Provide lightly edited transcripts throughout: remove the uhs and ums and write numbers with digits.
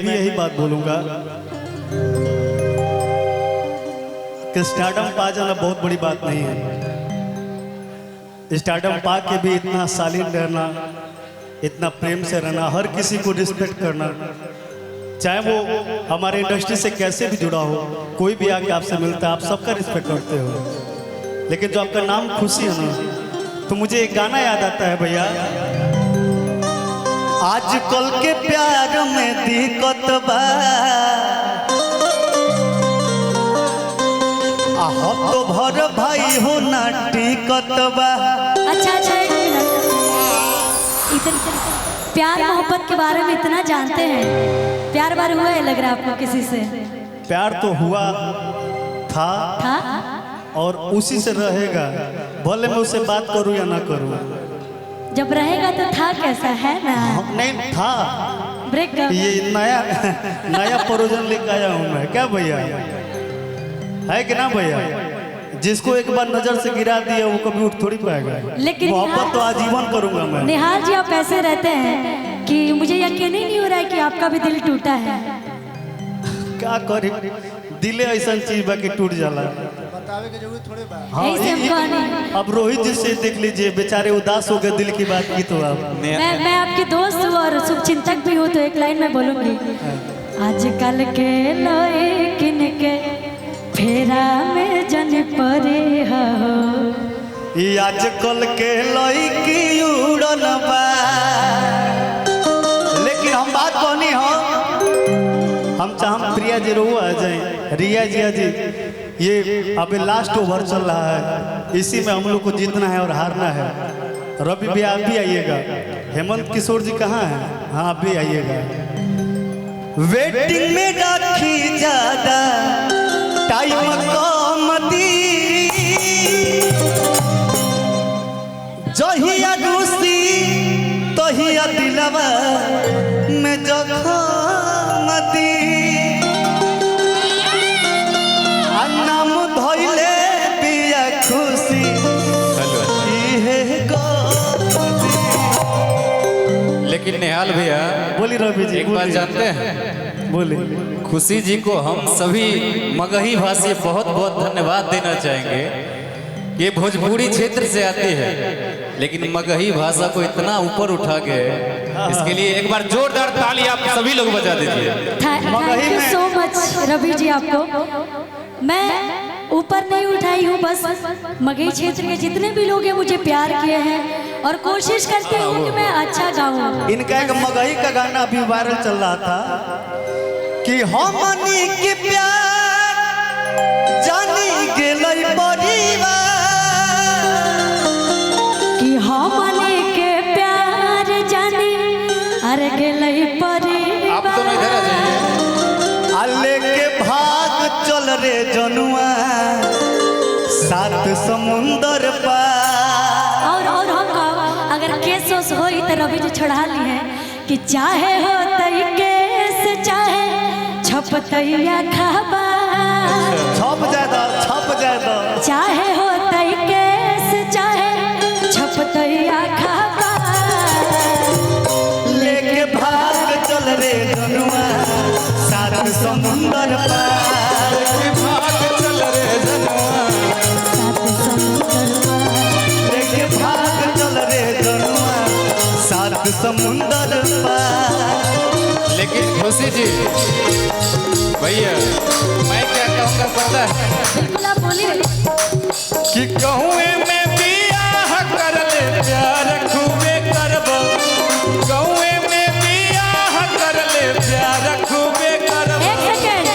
भी यही बात बोलूंगा कि स्टारडम पा जाना बहुत बड़ी बात नहीं है। स्टारडम पा के भी इतना शालीन रहना, इतना प्रेम से रहना, हर किसी को रिस्पेक्ट करना, चाहे वो हमारे इंडस्ट्री से कैसे भी जुड़ा हो, कोई भी आके आपसे मिलता है आप सबका रिस्पेक्ट करते हो। लेकिन जो आपका नाम खुशी है ना, तो मुझे एक गाना याद आता है भैया, आजकल के प्यार में दिक्कत बा, तो भर भाई हो ना टिकत बा। अच्छा प्यार मोहब्बत के बारे में इतना जानते हैं, प्यार बार हुआ है लग रहा है आपको किसी से? प्यार तो हुआ था और उसी से रहेगा, भले मैं उससे बात करूं या ना करूं। जब रहेगा तो था कैसा है ना? नहीं था, ब्रेकअप। ये नया प्रोजन लेकर आया हूं मैं, क्या भैया है कि ना भैया? जिसको एक बार नजर से गिरा दिया वो कभी उठ थोड़ी पाएगा। लेकिन मोहब्बत तो आजीवन करूंगा मैं। निहाल जी आप ऐसे रहते हैं कि मुझे यकीन ही नहीं हो रहा है कि आपका भी दिल टूटा है। क्या करी, दिले ऐसा चीज बा कि टूट जाला, बतावे के जरूरत थोड़े बा। हाँ, अब रोहित जी से देख लीजिए, बेचारे उदास हो गए, दिल की बात की तो आप। मैं आपकी दोस्त हूँ और शुभचिंतक भी हूँ, तो एक लाइन में बोलूंगी, आजकल के लड़किन के फेरा में जन परे हो, आजकल के लड़की उड़न बा। लेकिन हम बात कहनी हो, हम चाहम प्रिया जी रो आ जाए, रिया जी ये अभी लास्ट ओवर चल रहा है, इसी में हम लोग को जीतना है और हारना है। रवि भी आप भी आइएगा, हेमंत किशोर जी कहाँ हैं? हाँ आप भी आइएगा। वेटिंग में रखी ज्यादा टाइम कम दी, जहिया दूसरी तहिया दिलवा में जखम दी, नाम धोइले पिया खुशी लेकिन निहाल भैया बोली रवि जी, एक बात जानते हैं, बोले खुशी जी को हम सभी मगही भाषी बहुत बहुत धन्यवाद देना चाहेंगे। ये भोजपुरी क्षेत्र से आती है लेकिन मगही भाषा को इतना ऊपर उठा के, इसके लिए एक बार जोरदार ताली आप सभी लोग बजा दीजिए। Thank you so much Ravi ji आपको। मैं ऊपर नहीं उठाई हूँ, बस मगही क्षेत्र के जितने भी लोग हैं मुझे प्यार किए हैं और कोशिश करती हूँ कि मैं अच्छा गाऊँ। इनका एक मगही का गाना अभी वायरल चल रहा था कि हमनी के प्यार जानी गेलई परिवार, कि हमनी के प्यार जानी अरे गेलई परिवार। आप दोनों इधर आ जाइए। आले के भाग चल रे जनुआ सात समुंदर पार। और हम अगर केस ओस होई तो रवि जी छोड़ा ली है कि चाहे हो तई केस चाहे छपतैया खबर, छप जाए, चाहे हो तई केस चाहे छपतैया खबर, लेके भाग चल रे जनुआ सात समुंदर पार, भाग चल रे जनुआ, सात समुंदर पार, लेके भाग चल रे जनुआ सात समुंदर पार। लेकिन खुशी जी भैया मैं क्या कहूँगा पता है बिल्कुल आप बोलिए। कि कहूँ में बियाह कर ले प्यार खूबे करबो, कहूँ में बियाह कर ले प्यार खूबे करबो। एक सेकंड,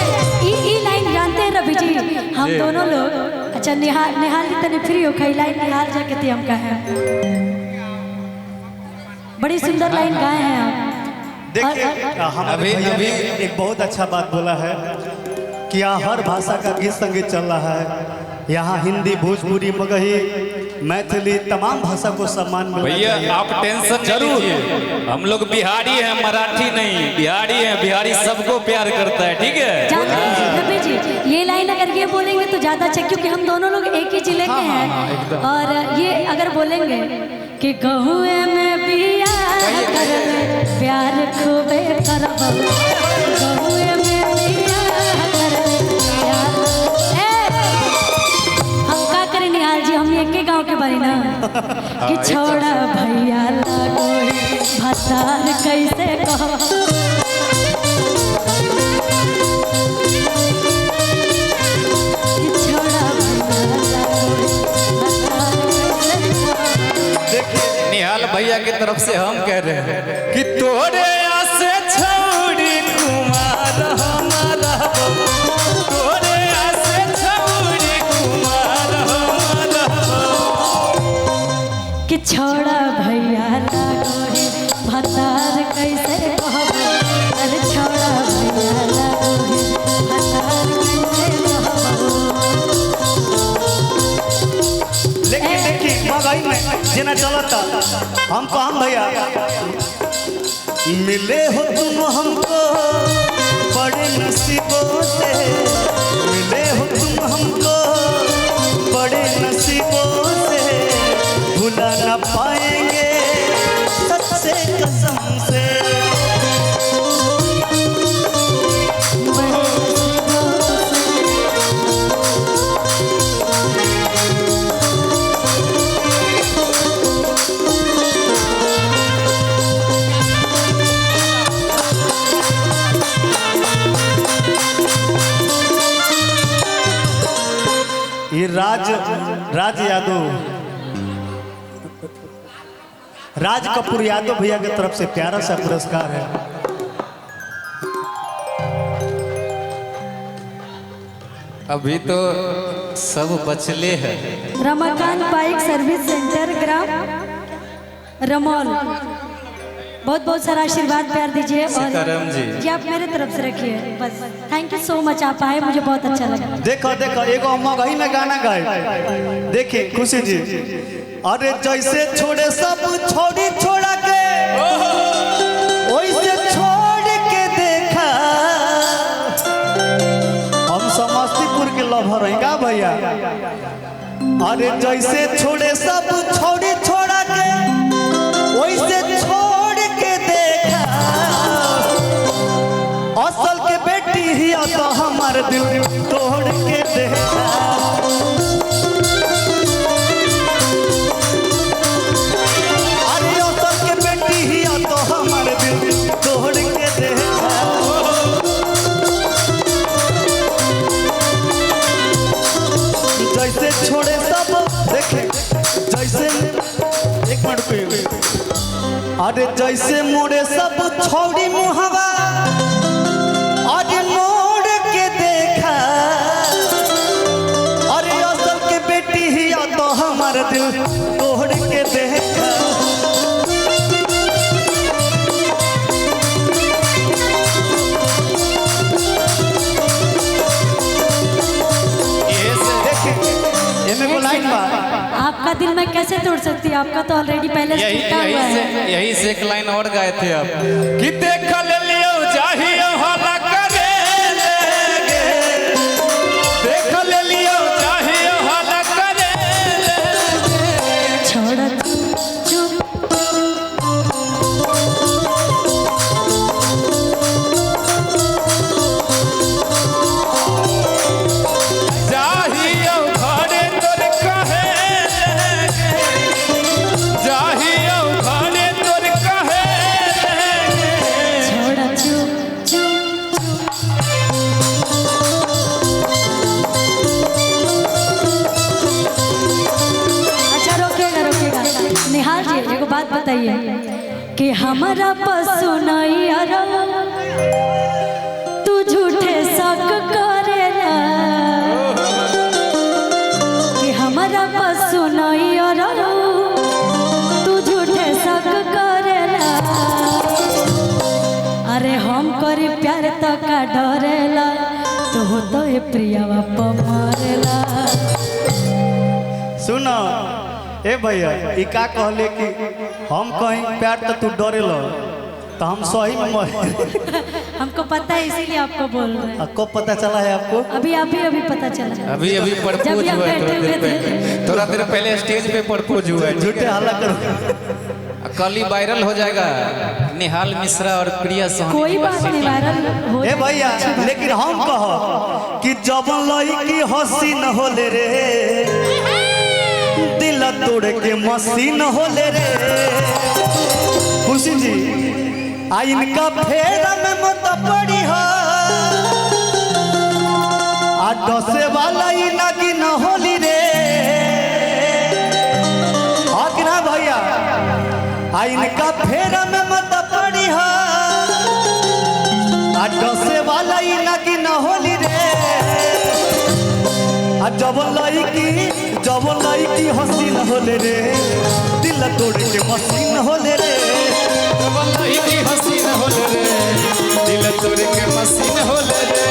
ई लाइन जानते हैं रवि जी हम दोनों लोग? अच्छा निहाल जी तने फ्री हो खाई लाइन निहाल जाके थे हम कहे, बड़ी सुंदर लाइन गाए हैं आप। देखिए अभी एक बहुत अच्छा बात बोला है कि यहाँ हर भाषा का गीत संगीत चल रहा है। यहाँ हिंदी, भोजपुरी, मगही, मैथिली तमाम भाषा को सम्मान मिल रहा है। भैया आप टेंशन जरूर, हम लोग बिहारी हैं, मराठी नहीं, बिहारी हैं, बिहारी सबको प्यार करता है, ठीक है? जानते हैं रवि जी ये लाइन अगर ये बोलेंगे तो ज्यादा अच्छा, क्योंकि हम दोनों लोग एक ही जिले के हैं। और ये अगर बोलेंगे कि गहुए में बिया कर ले प्यार खूबे करब, कि छोड़ा भैया लागो भतार कैसे कहो कि छोड़ा भैया लागो भतार कैसे कहो। निहाल भैया की तरफ से हम कह रहे हैं कि तोरे आसे छौड़ी कुमार हमारा तोरे आसे छौड़ी कुमार हमारा कि छोड़ा भैया लागो भतार कैसे कहो अरे छोड़ा भैया लागो भतार कैसे कहो। लेकिन देखिए मगही में जेना चलता हम कहम भैया मिले हो तुम हमको बड़े नसीबों से मिले हो तुम हमको बड़े नसीबों से भुला न पाएंगे सबसे कसम से ये राज यादव राज कपूर यादव भैया की तरफ से प्यारा सा पुरस्कार है। अभी तो सब बचले हैं। Ramakant bike service centre gram Ramaul बहुत बहुत सारा आशीर्वाद प्यार दीजिए सीताराम जी। जी आप मेरे तरफ से रखिए बस। थैंक यू सो मच आप आए मुझे बहुत अच्छा लगा। देखो देखो एगो मगही में गाना गाए देखिए खुशी जी अरे जैसे छोड़े सब छोड़ी छोड़ा के वैसे छोड़ के देखा हम समस्तीपुर के लवर हैं का भैया अरे जैसे छोड़े सब छोड़ी छोड़ा के वैसे छोड़ के देखा असल के बेटी ही तो हमार दिल तोड़ के देखा अरे असल के बेटी ही तो हमार दिल तोड़ के देखा जैसे छोड़े सब देखे जैसे एक मिनट पे अरे जैसे मोड़े सब छोड़ी मुहवा अरे मोड़ के देखा अरे असल के बेटी ही तो हमारा दिल तोड़ के देखा आपका दिल मैं कैसे तोड़ सकती हूँ आपका तो ऑलरेडी पहले से टूटा हुआ है। यही से एक लाइन और गाए थे आप कि देख लियो चाहिए हवा करे लेगे देख लियो चाहिए हवा करे लेगे छोड़ा चुप चाहिए घरे तोर कहे चाहिए घरे तोर कहे छोड़ा चुप चुप अच्छा रोकेगा निहाल जी एगो बात बताइए कि हमारा पशु नहीं अरो तू झूठे शक करेला कि हमारा पशु नहीं अरो तू झूठे शक करेला अरे हम करी प्यार तो का डरेला तो ये प्रियवा पमारेला। सुनो ए भैया ई का कहले कि हम कहीं प्यार तो तू डरेल तो हम सही में हमको पता है इसीलिए आपको बोल रहे हैं। कब पता चला है आपको अभी पता चला। अभी अभी जब प्रपोज भी हम हुआ है बैठे हुए थे थोड़ा देर पहले स्टेज पे प्रपोज हुआ है झूठे हल्ला करो कल ही वायरल हो जाएगा निहाल मिश्रा और प्रिया सोहनी कोई बात नहीं वायरल हो ए भैया लेकिन हम कह कि जब लड़की हंसी न होले रे दिल दिल तोड़ के मशीन होले रे खुशी जी आ इनका फेरा में मत पड़ी हो आ डसे वाला ही ना कि न होली रे आगना भैया आ इनका फेरा में मत पड़ी हो आ डसे वाला ही ना कि न होली रे आ जब लईकी हसीन होले रे दिल तोड़ के मशीन होले रे जब लईकी हसीन होले रे दिल तोड़ के मशीन होले रे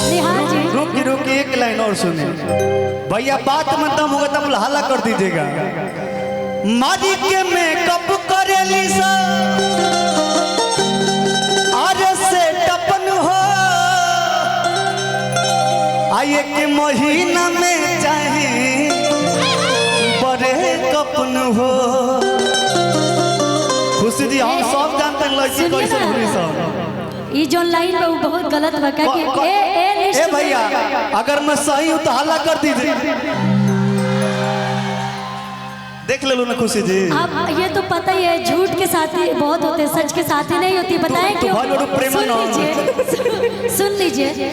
रुकी एक लाइन और सुने भैया बात में दम होगा तब हल्ला कर दीजिएगा मारी के मेकअप करेली सा आरे से टपन हो आइए के महीना में चाहे बड़े कपन हो खुशी जी हम सब जानते हैं लड़की कैसे होली सब ये जो लाइन में वो बहुत गलत बका कि ए भैया अगर मैं सही हूं तो हल्ला कर दीजिए देख ले लो ना खुशी जी आप ये तो पता ही है झूठ के साथी बहुत होते हैं सच के साथी नहीं होती बताएं क्यों सुन लीजिए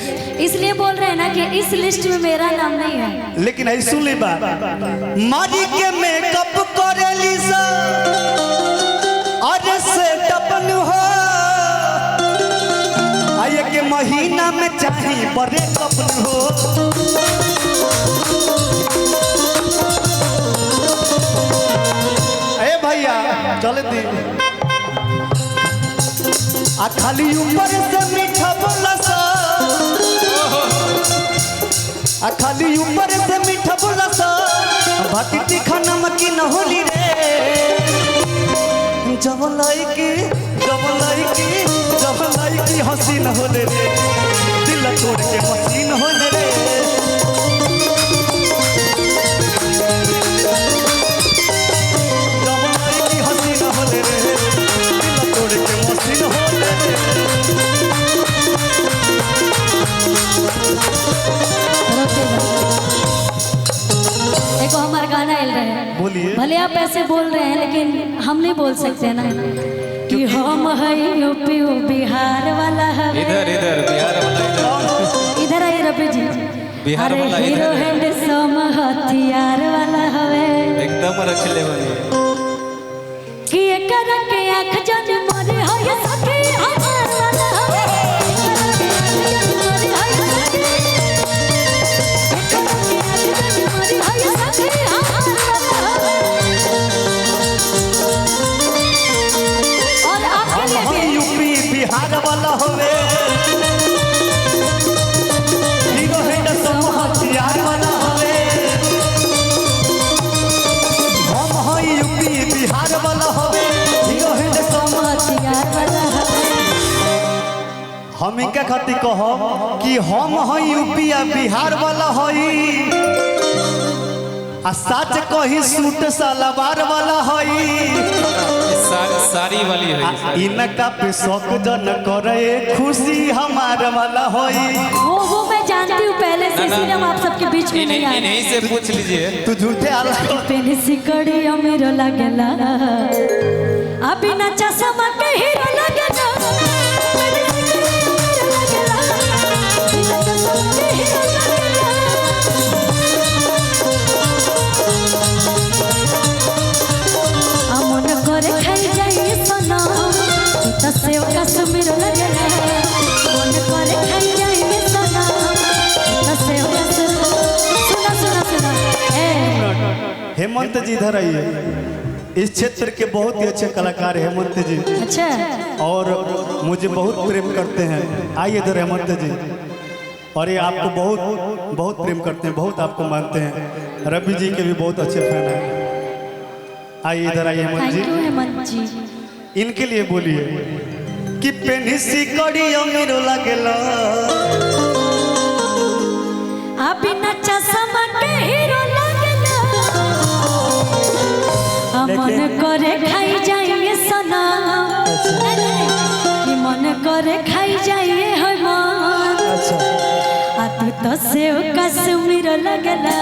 इसलिए बोल रहे हैं ना कि इस लिस्ट में मेरा नाम नहीं है लेकिन ऐसी सुन ली बात मारी के मेकअप करेली सा और से टपन हो आइए के महीना में चाहिए बड़े कपन हो ए भैया चल दी आ खाली ऊपर से मीठा बोला सा आ खाली ऊपर से मीठा बोला सा बाकी तीखा नमकीन होली रे जब लईकी हसीन होले रे दिल तोड़ के मशीन होले रे जब लईकी हसीन होले रे दिल तोड़ के मशीन होले रे देखो हमारा गाना हिल रहा है बोलिए भले आप ऐसे बोल रहे हैं लेकिन हम नहीं बोल सकते ना कि हम है यूपी बिहार वाला है इधर बिहार वाला इधर आइए रफी जी बिहार वाला हीरो हैंडसम हथियार वाला हवे एकदम रख ले वाली कि एकर के आँख जन मरे हो ये सखी हमार वाला हवे बिहार वाला होवे हीरो हैंडसम हथियार वाला होवे हम हैं यूपी बिहार वाला होवे हीरो हैंडसम हथियार वाला हम इनका खातिर कहो कि हम हैं यूपी आ बिहार वाला हई आ सच कही सूट सलवार वाला हई साड़ी वाली है इनका पे शौक जन करे खुशी हमार वाला होई वो मैं जानती हूँ पहले से इसलिए हम आप सबके बीच में नहीं आए इन्हीं से पूछ लीजिए तू झूठे आला पेन सिकड़ी अमीर लगला अभी ना चश्मा के हीरो लगला अमन करे खाई जाइए सोना तसे कश्मीर लगला मन करे खाई जाइए सोना तसे सुना हेमंत जी इधर आइए इस क्षेत्र के बहुत ही अच्छे कलाकार हेमंत जी अच्छा और मुझे बहुत प्रेम करते हैं आइए इधर हेमंत जी और ये आपको बहुत बहुत प्रेम करते हैं बहुत आपको मानते हैं रवि जी के भी बहुत अच्छे फैन हैं आइए इधर आइए हेमंत थैंक यू हेमंत जी जी इनके लिए बोलिए कि पेनिसी कड़ी अमीर लगेला अभी ना चश्मा के हीरो लगला मन करे खाई जाइए सना करे खाई जाइए है मन अच्छा आ तू तो सेव कश्मीर लगला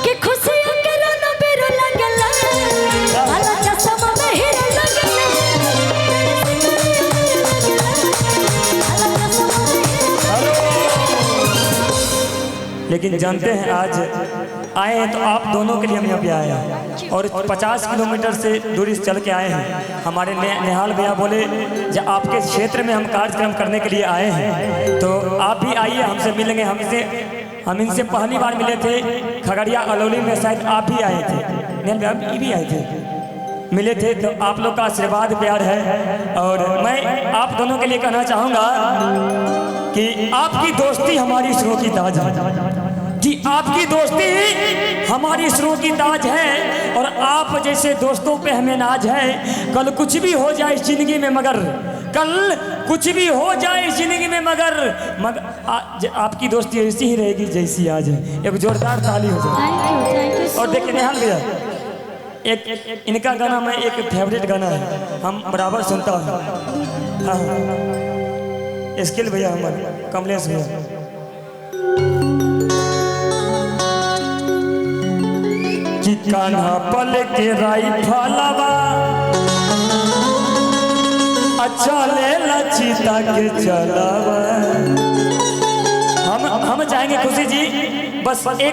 कि खुशी के रन बेरो लगला आला चश्मा में हीरो लगला आला चश्मा में लेकिन जानते हैं आज आए हैं तो आप दोनों के लिए हम यहाँ पे आए हैं और 50 किलोमीटर से दूरी से चल के आए हैं। हमारे निहाल भैया बोले जब आपके क्षेत्र में हम कार्यक्रम करने के लिए आए हैं तो आप भी आइए, हमसे मिलेंगे। हम इनसे पहली बार मिले थे खगड़िया अलौली में, शायद आप भी आए थे, निहाल भैया भी आए थे, मिले थे। तो आप लोग का आशीर्वाद प्यार है और मैं आप दोनों के लिए कहना चाहूँगा कि आपकी दोस्ती हमारी शुरू की ताज है, कि आपकी दोस्ती हमारी शुरू की ताज है और आप जैसे दोस्तों पे हमें नाज है। कल कुछ भी हो जाए जिंदगी में मगर, कल कुछ भी हो जाए जिंदगी में मगर आपकी दोस्ती ऐसी ही रहेगी जैसी आज है। एक जोरदार ताली हो जाए। थैंक यू और देखिए निहाल भैया, एक इनका गाना मैं एक फेवरेट गाना है, हम बराबर सुनता हूँ। हाँ स्किल भैया हमारे कमलेश भैया। कि कान्हा पल के राइफलवा अच्छा ले लचिता के चलावा। हम चाहेंगे खुशी जी बस एक